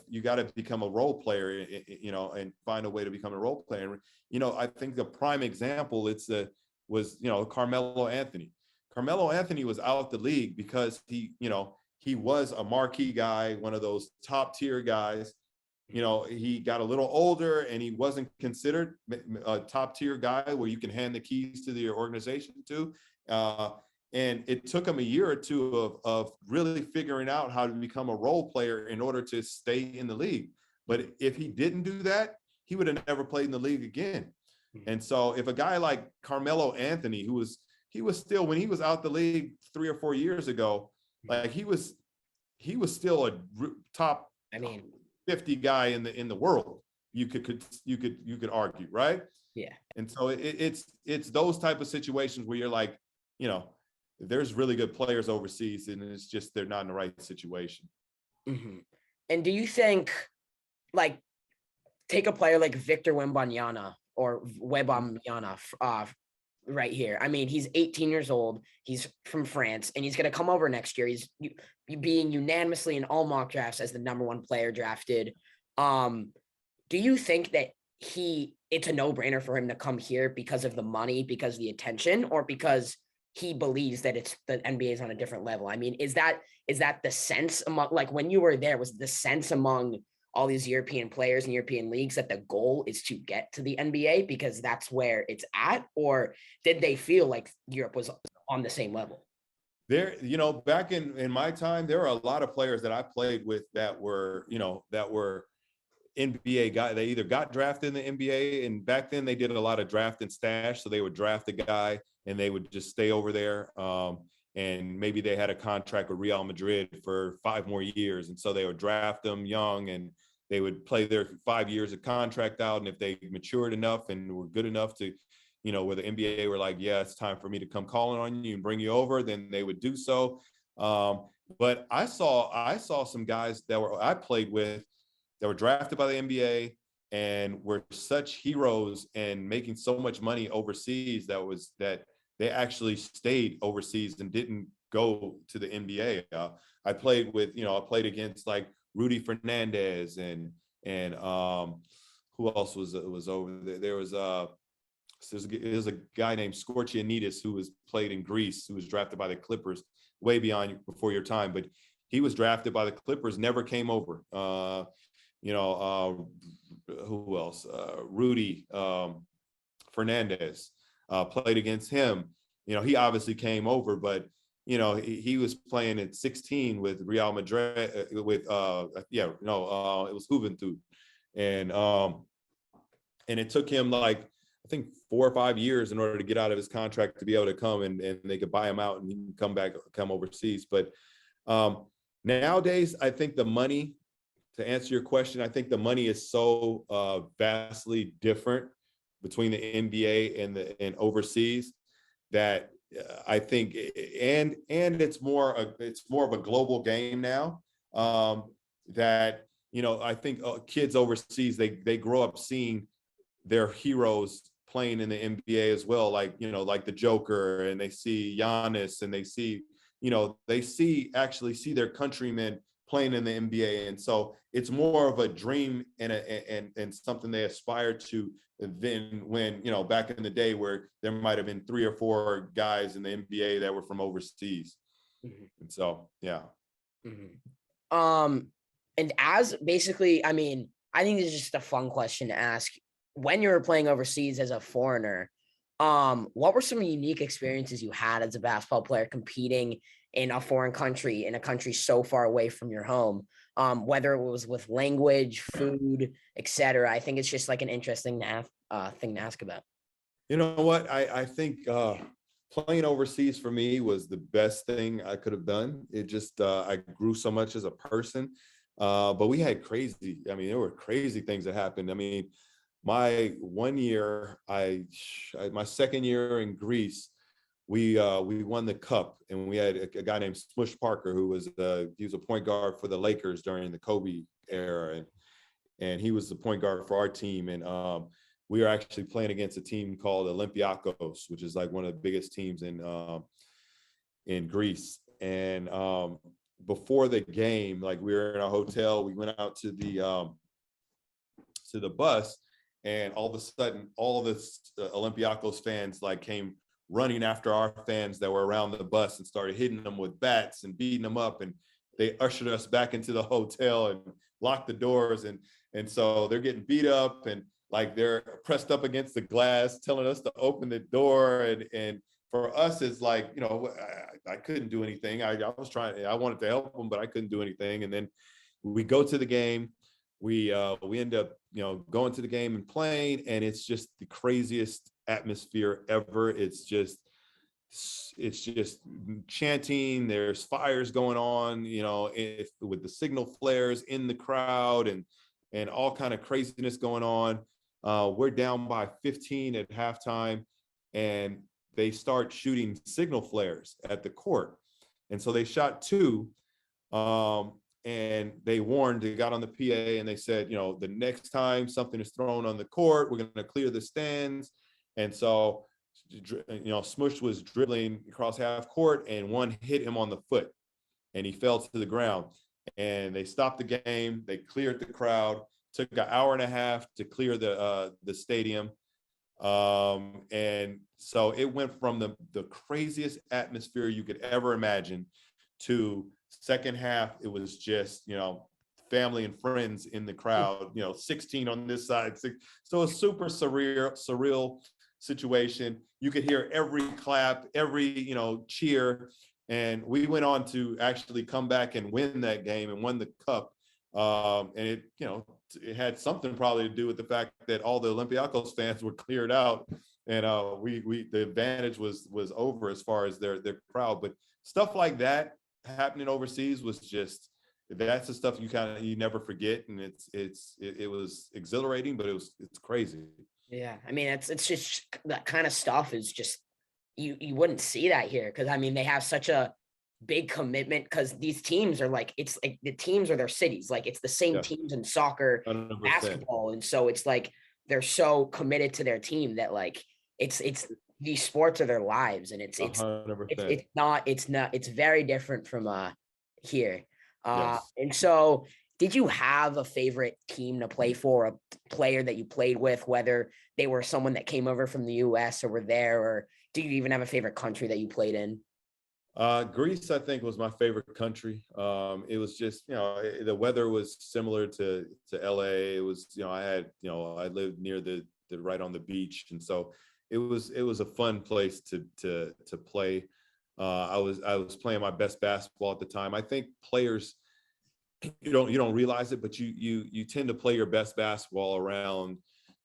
become a role player, and find a way to become a role player. I think the prime example was Carmelo Anthony. Carmelo Anthony was out the league because he was a marquee guy, one of those top tier guys. He got a little older and he wasn't considered a top tier guy where you can hand the keys to the organization to. And it took him a year or two of really figuring out how to become a role player in order to stay in the league. But if he didn't do that, he would have never played in the league again. And so if a guy like Carmelo Anthony, he was still, when he was out the league 3 or 4 years ago, like he was still a top 50 guy in the world. You could argue, right? Yeah. And so it's those type of situations where you're like, there's really good players overseas, and it's just they're not in the right situation. Mm-hmm. And do you think, like, take a player like Victor Wimbonana or Wimbonana right here? I mean, he's 18 years old. He's from France, and he's going to come over next year. He's being unanimously in all mock drafts as the #1 player drafted. Do you think that it's a no-brainer for him to come here because of the money, because of the attention, or because he believes that the NBA is on a different level? I mean, is that the sense among, like, when you were there, was the sense among all these European players and European leagues that the goal is to get to the NBA because that's where it's at? Or did they feel like Europe was on the same level? There, back in my time, there are a lot of players that I played with that were NBA guys. They either got drafted in the NBA, and back then they did a lot of draft and stash. So they would draft a guy and they would just stay over there. And maybe they had a contract with Real Madrid for 5 more years. And so they would draft them young and they would play their 5 years of contract out. And if they matured enough and were good enough to, where the NBA were like, yeah, it's time for me to come calling on you and bring you over, then they would do so. But I saw some guys that I played with that were drafted by the NBA and were such heroes and making so much money overseas that they actually stayed overseas and didn't go to the NBA. I played against like Rudy Fernandez and who else was over there? There was a guy named Scorchianidis who played in Greece, who was drafted by the Clippers way before your time, but he was drafted by the Clippers, never came over. Who else? Rudy Fernandez, played against him. He obviously came over, but he was playing at 16 with Real Madrid it was Juventud, and it took him like I think 4 or 5 years in order to get out of his contract to be able to come and they could buy him out and he can come overseas. But nowadays, I think the money, to answer your question, I think the money is so vastly different between the NBA and overseas that I think, and it's more of a global game now. That I think kids overseas they grow up seeing their heroes playing in the NBA as well, like like the Joker, and they see Giannis, and they see actually see their countrymen playing in the NBA, and so it's more of a dream and something they aspire to than when back in the day where there might have been 3 or 4 guys in the NBA that were from overseas. Mm-hmm. And so yeah. Mm-hmm. And as basically, I mean, I think this is just a fun question to ask. When you were playing overseas as a foreigner, what were some unique experiences you had as a basketball player competing in a foreign country, in a country so far away from your home? Whether it was with language, food, etc. I think it's just like an interesting thing to ask about. You know what? I think playing overseas for me was the best thing I could have done. It just I grew so much as a person. But we had there were crazy things that happened. I mean, my second year in Greece, we won the cup, and we had a guy named Smush Parker who was he was a point guard for the Lakers during the Kobe era, and he was the point guard for our team. And we were actually playing against a team called Olympiacos, which is like one of the biggest teams in Greece. And before the game, like we were in a hotel, we went out to the bus, and all of a sudden, all of the Olympiacos fans like came running after our fans that were around the bus and started hitting them with bats and beating them up. And they ushered us back into the hotel and locked the doors. And so they're getting beat up, and like they're pressed up against the glass, telling us to open the door. And for us, it's like, you know, I couldn't do anything. I was trying, I wanted to help them, but I couldn't do anything. And then we go to the game. We end up, you know, going to the game and playing, and it's just the craziest atmosphere ever. It's just chanting. There's fires going on, you know, with the signal flares in the crowd, and all kind of craziness going on. We're down by 15 at halftime, and they start shooting signal flares at the court. And so they shot two, and they got on the PA and they said, you know, the next time something is thrown on the court, we're going to clear the stands. And so, you know, Smush was dribbling across half court, and one hit him on the foot, and he fell to the ground. And they stopped the game. They cleared the crowd. Took an hour and a half to clear the stadium. And so it went from the craziest atmosphere you could ever imagine to second half. It was just, you know, family and friends in the crowd, you know, 16 on this side. So a super surreal situation. You could hear every clap, every, you know, cheer. And we went on to actually come back and win that game and won the cup. And it, you know, it had something probably to do with the fact that all the Olympiacos fans were cleared out, and the advantage was over as far as their crowd. But stuff like that happening overseas was just, that's the stuff you never forget, and it was exhilarating, but it's crazy. Yeah, I mean, it's just that kind of stuff is just you wouldn't see that here, because I mean they have such a big commitment, because these teams are like, it's like the teams are their cities, like it's the same teams in soccer, 100%. basketball, and so it's like they're so committed to their team that like it's these sports are their lives, and it's 100%. it's very different from here. Yes. And so did you have a favorite team to play for, a player that you played with, whether they were someone that came over from the US or were there, or do you even have a favorite country that you played in? Greece, I think, was my favorite country. It was just, you know, the weather was similar to LA. It was, you know, I lived near the right on the beach, and so it was a fun place to play. I was playing my best basketball at the time. I think players, you don't realize it, but you tend to play your best basketball around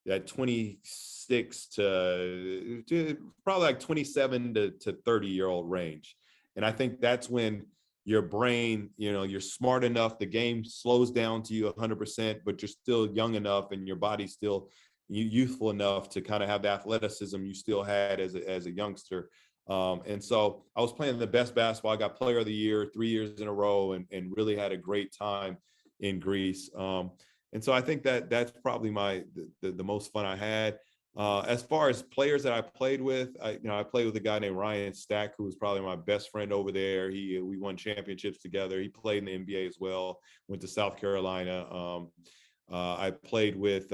that 26 to probably like 27 to 30-year-old range. And I think that's when your brain, you know, you're smart enough, the game slows down to you 100%, but you're still young enough and your body's still youthful enough to kind of have the athleticism you still had as a youngster. And so I was playing the best basketball. I got player of the year 3 years in a row, and really had a great time in Greece. And so I think that's probably the most fun I had. As far as players that I played with, I played with a guy named Ryan Stack, who was probably my best friend over there. We won championships together. He played in the NBA as well. Went to South Carolina. I played with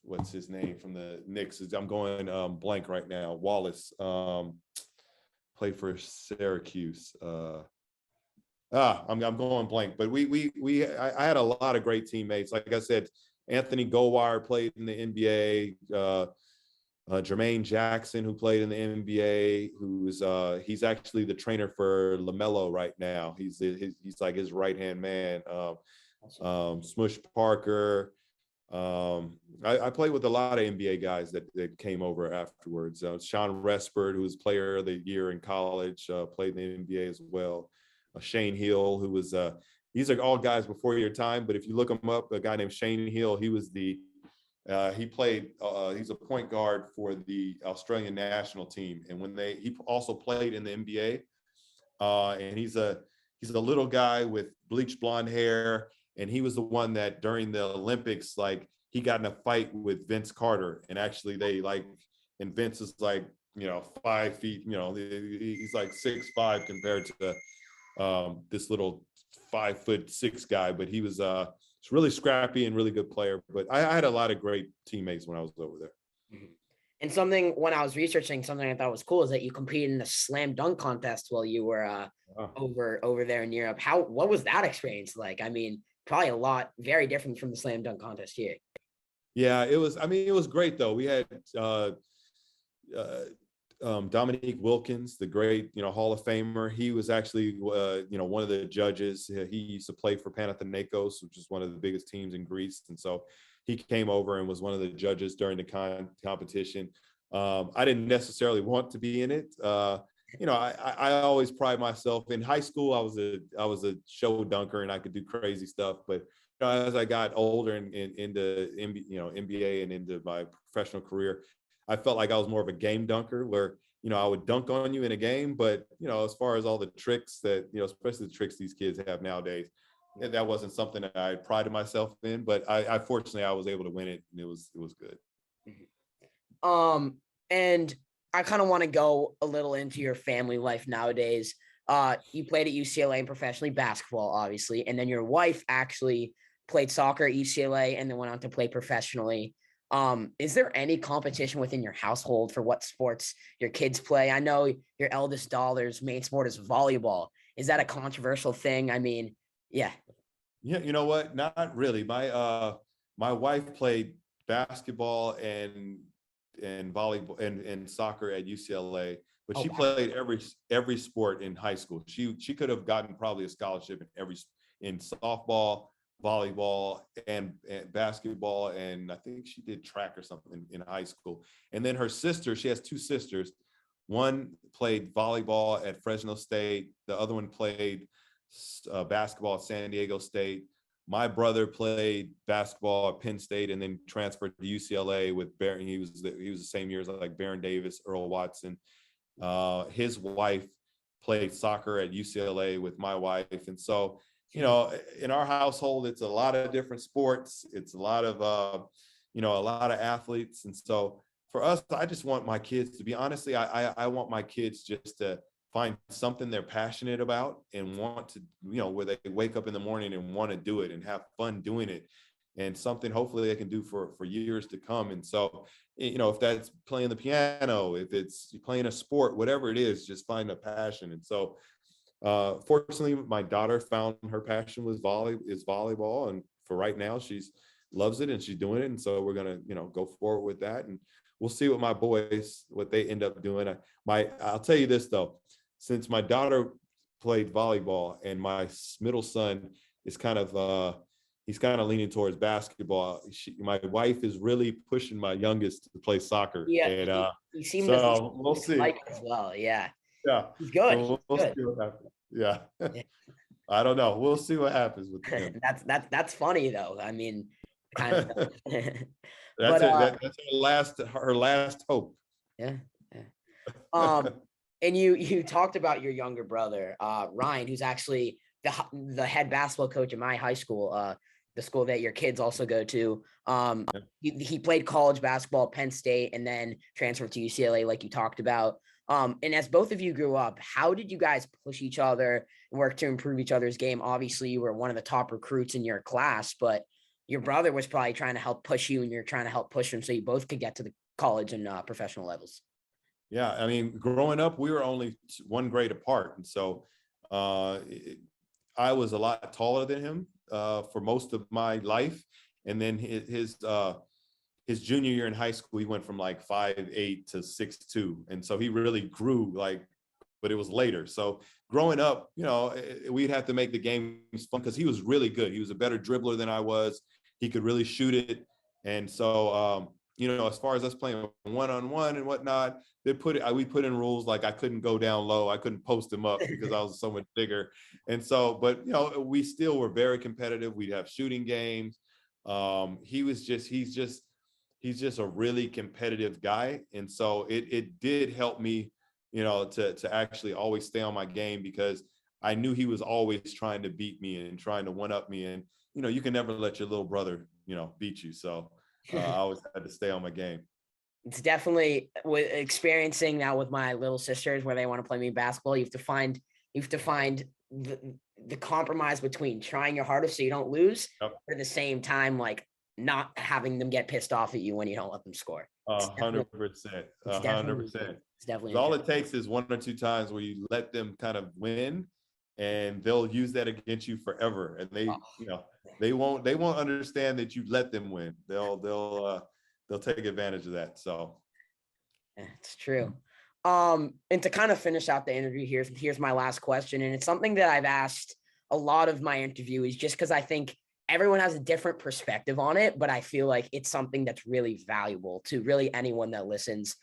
what's his name from the Knicks? I'm going blank right now. Wallace played for Syracuse. I'm going blank. But I had a lot of great teammates. Like I said, Anthony Goldwire played in the NBA. Jermaine Jackson, who played in the NBA, he's actually the trainer for LaMelo right now. He's like his right-hand man. Smush Parker. I played with a lot of NBA guys that came over afterwards. Sean Respert, who was player of the year in college, played in the NBA as well. Shane Hill, who was these are all guys before your time, but if you look them up, a guy named Shane Hill, he was he's a point guard for the Australian national team, and he also played in the NBA, and he's a little guy with bleached blonde hair, And he was the one that during the Olympics, like he got in a fight with Vince Carter, and actually they like, and Vince is like, 5 feet, he's like 6'5" compared to this little 5'6" guy, but he was really scrappy and really good player. But I had a lot of great teammates when I was over there. Mhm. And something when I was researching, something I thought was cool is that you competed in a slam dunk contest while you were over there in Europe. What was that experience like? I mean, probably a lot very different from the slam dunk contest here. Yeah, it was. I mean, it was great though. We had Dominique Wilkins, the great, Hall of Famer. He was actually, one of the judges. He used to play for Panathinaikos, which is one of the biggest teams in Greece. And so he came over and was one of the judges during the competition. I didn't necessarily want to be in it. I always pride myself. In high school, I was a show dunker and I could do crazy stuff. But as I got older and into NBA and into my professional career, I felt like I was more of a game dunker where, I would dunk on you in a game, but, as far as all the tricks that, especially the tricks these kids have nowadays, that wasn't something that I prided myself in, but I fortunately, I was able to win it and it was good. And I kind of want to go a little into your family life nowadays. You played at UCLA and professionally basketball, obviously, and then your wife actually played soccer at UCLA and then went on to play professionally. Is there any competition within your household for what sports your kids play? I know your eldest daughter's main sport is volleyball. Is that a controversial thing? I mean, yeah. Yeah, you know what? Not really. My wife played basketball and volleyball and soccer at UCLA, but Oh, she wow. played every sport in high school. She could have gotten probably a scholarship in softball, volleyball, and basketball, and I think she did track or something in high school. And then her sister, she has two sisters. One played volleyball at Fresno State. The other one played basketball at San Diego State. My brother played basketball at Penn State and then transferred to UCLA with Baron. He was the same year as like Baron Davis, Earl Watson. His wife played soccer at UCLA with my wife, and so in our household, it's a lot of different sports. It's a lot of a lot of athletes, and so for us, I just want my kids to be honestly, I want my kids just to find something they're passionate about and want to, where they wake up in the morning and want to do it and have fun doing it, and something hopefully they can do for years to come. And so, if that's playing the piano, if it's playing a sport, whatever it is, just find a passion. And so, fortunately, my daughter found her passion is volleyball, and for right now, she's loves it and she's doing it. And so we're gonna, go forward with that, and we'll see what my boys what they end up doing. I'll tell you this though, since my daughter played volleyball and my middle son is he's kind of leaning towards basketball. My wife is really pushing my youngest to play soccer. Yeah, And he seemed so we'll to see. like it as well. Yeah, Yeah. he's good. So we'll He's see what happens. Yeah. good. I don't know. We'll see what happens with him. That's funny though. I mean, kind of. That's But it. That's her last hope. yeah, yeah. Um, and you talked about your younger brother, Ryan, who's actually the head basketball coach at my high school, the school that your kids also go to. He played college basketball at Penn State and then transferred to UCLA, like you talked about. And as both of you grew up, how did you guys push each other and work to improve each other's game? Obviously, you were one of the top recruits in your class, but your brother was probably trying to help push you and you're trying to help push him so you both could get to the college and professional levels. Yeah, I mean, growing up, we were only one grade apart, and so I was a lot taller than him for most of my life. And then his junior year in high school, he went from like 5'8" to 6'2", and so he really grew but it was later. So growing up, we'd have to make the games fun because he was really good. He was a better dribbler than I was. He could really shoot it, and so as far as us playing one-on-one and whatnot, we put in rules like I couldn't go down low. I couldn't post him up because I was so much bigger. And so, but we still were very competitive. We'd have shooting games. He's just a really competitive guy. And so it did help me, to actually always stay on my game because I knew he was always trying to beat me and trying to one up me. And, you can never let your little brother, beat you. So I always had to stay on my game. It's definitely experiencing now with my little sisters where they want to play me basketball. You have to find the compromise between trying your hardest so you don't lose, Yep. but at the same time, like not having them get pissed off at you when you don't let them score. 100%. It's 100%. definitely All it takes is 1 or 2 times where you let them kind of win, and they'll use that against you forever. And they won't understand that you let them win. They'll take advantage of that. So it's true. And to kind of finish out the interview, here's my last question. And it's something that I've asked a lot of my interviewees just because I think everyone has a different perspective on it, but I feel like it's something that's really valuable to really anyone that listens,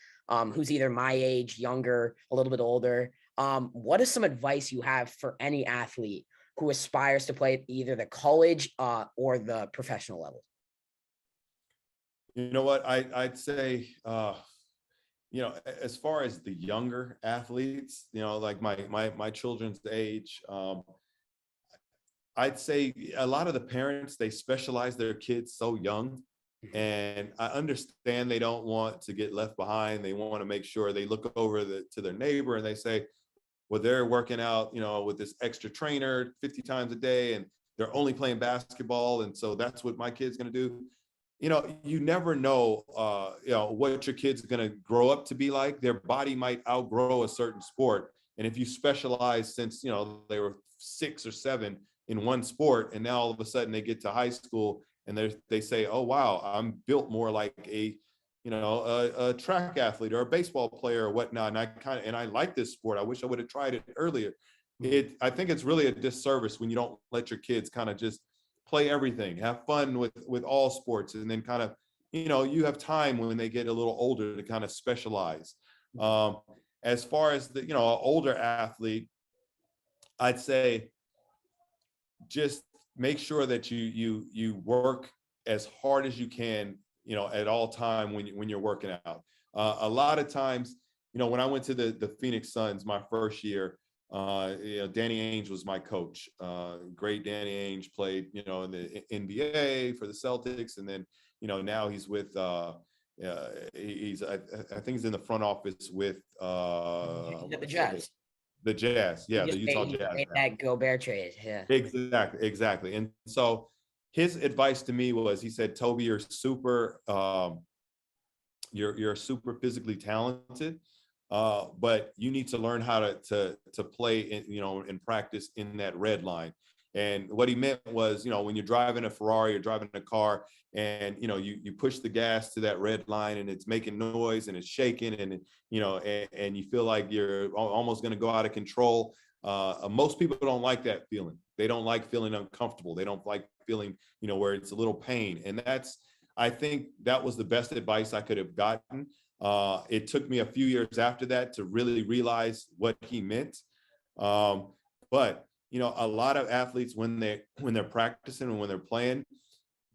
who's either my age, younger, a little bit older. What is some advice you have for any athlete who aspires to play at either the college or the professional level? You know what? I'd say, as far as the younger athletes, like my children's age, I'd say a lot of the parents, they specialize their kids so young, and I understand they don't want to get left behind. They want to make sure they look over to their neighbor and they say, well, they're working out, with this extra trainer 50 times a day, and they're only playing basketball. And so that's what my kid's going to do. You never know, what your kid's going to grow up to be like. Their body might outgrow a certain sport. And if you specialize since, they were 6 or 7 in one sport, and now all of a sudden they get to high school and they say, oh, wow, I'm built more like a track athlete or a baseball player or whatnot. And I like this sport. I wish I would have tried it earlier. I think it's really a disservice when you don't let your kids kind of just play everything, have fun with all sports, and then kind of, you have time when they get a little older to kind of specialize. As far as the, an older athlete, I'd say just make sure that you work as hard as you can, at all time when you're working out. A lot of times, when I went to the Phoenix Suns my first year, Danny Ainge was my coach. Great Danny Ainge played, in the NBA for the Celtics, and then, now he's with I think he's in the front office with The Jazz. The Jazz, yeah, the Utah He Jazz. made that Gobert trade, yeah. Exactly. And so his advice to me was, he said, Toby, you're super physically talented, but you need to learn how to play in practice in that red line. And what he meant was, when you're driving a Ferrari or driving a car, and you push the gas to that red line and it's making noise and it's shaking, and and you feel like you're almost going to go out of control. Most people don't like that feeling. They don't like feeling uncomfortable. They don't like feeling, where it's a little pain. And I think that was the best advice I could have gotten. It took me a few years after that to really realize what he meant. But a lot of athletes, when they're practicing and when they're playing,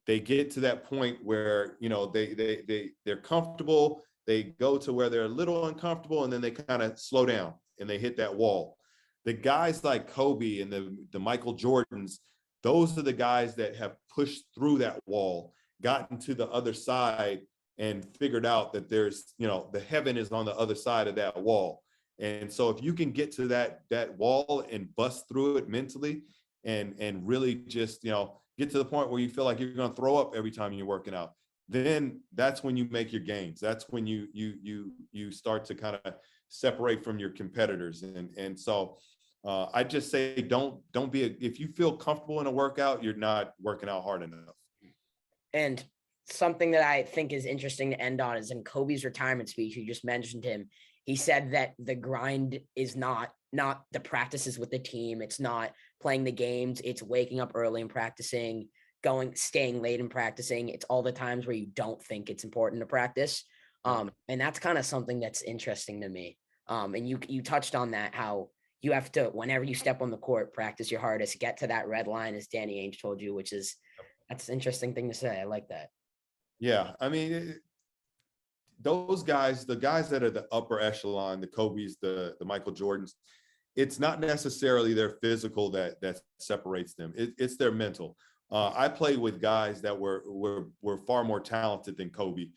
they get to that point where they're comfortable. They go to where they're a little uncomfortable, and then they kind of slow down and they hit that wall. The guys like Kobe and the Michael Jordans, those are the guys that have pushed through that wall, gotten to the other side, and figured out that there's, the heaven is on the other side of that wall. And so if you can get to that wall and bust through it mentally, and really just, get to the point where you feel like you're going to throw up every time you're working out, then that's when you make your gains. That's when you start to kind of separate from your competitors. And so I just say, don't be if you feel comfortable in a workout, you're not working out hard enough. And something that I think is interesting to end on is in Kobe's retirement speech. You just mentioned him. He said that the grind is not the practices with the team. It's not playing the games. It's waking up early and practicing, staying late and practicing. It's all the times where you don't think it's important to practice. And that's kind of something that's interesting to me. And you touched on that, how you have to, whenever you step on the court, practice your hardest, get to that red line, as Danny Ainge told you, that's an interesting thing to say. I like that. Yeah. I mean, those guys, the guys that are the upper echelon, the Kobe's, the Michael Jordans, it's not necessarily their physical that separates them. It's their mental. I played with guys that were far more talented than Kobe,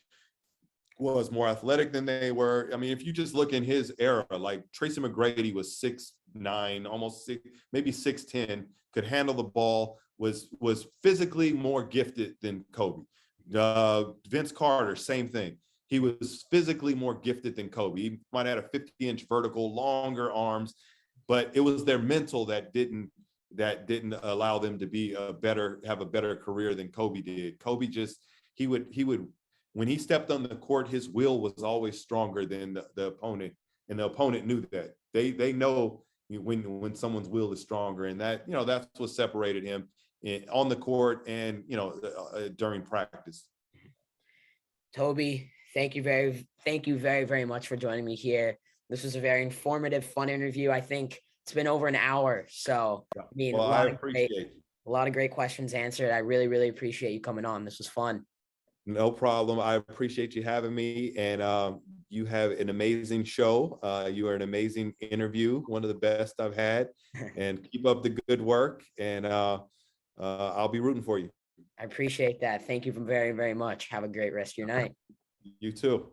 was more athletic than they were. I mean, if you just look in his era, like Tracy McGrady was 6'9", almost six, maybe 6'10", could handle the ball, was physically more gifted than Kobe. Vince Carter, same thing. He was physically more gifted than Kobe. He might have had a 50-inch vertical, longer arms, but it was their mental that didn't allow them to have a better career than Kobe did. Kobe just, he would when he stepped on the court, his will was always stronger than the opponent, and the opponent knew that. They know when someone's will is stronger, and that, that's what separated him on the court and during practice. Toby, thank you very, very much for joining me here. This was a very informative, fun interview. I think it's been over an hour. So, I mean, well, I appreciate it. A lot of great questions answered. I really, really appreciate you coming on. This was fun. No problem. I appreciate you having me, and you have an amazing show. You are an amazing interview, one of the best I've had, and keep up the good work, and I'll be rooting for you. I appreciate that. Thank you very, very much. Have a great rest of your night. You too.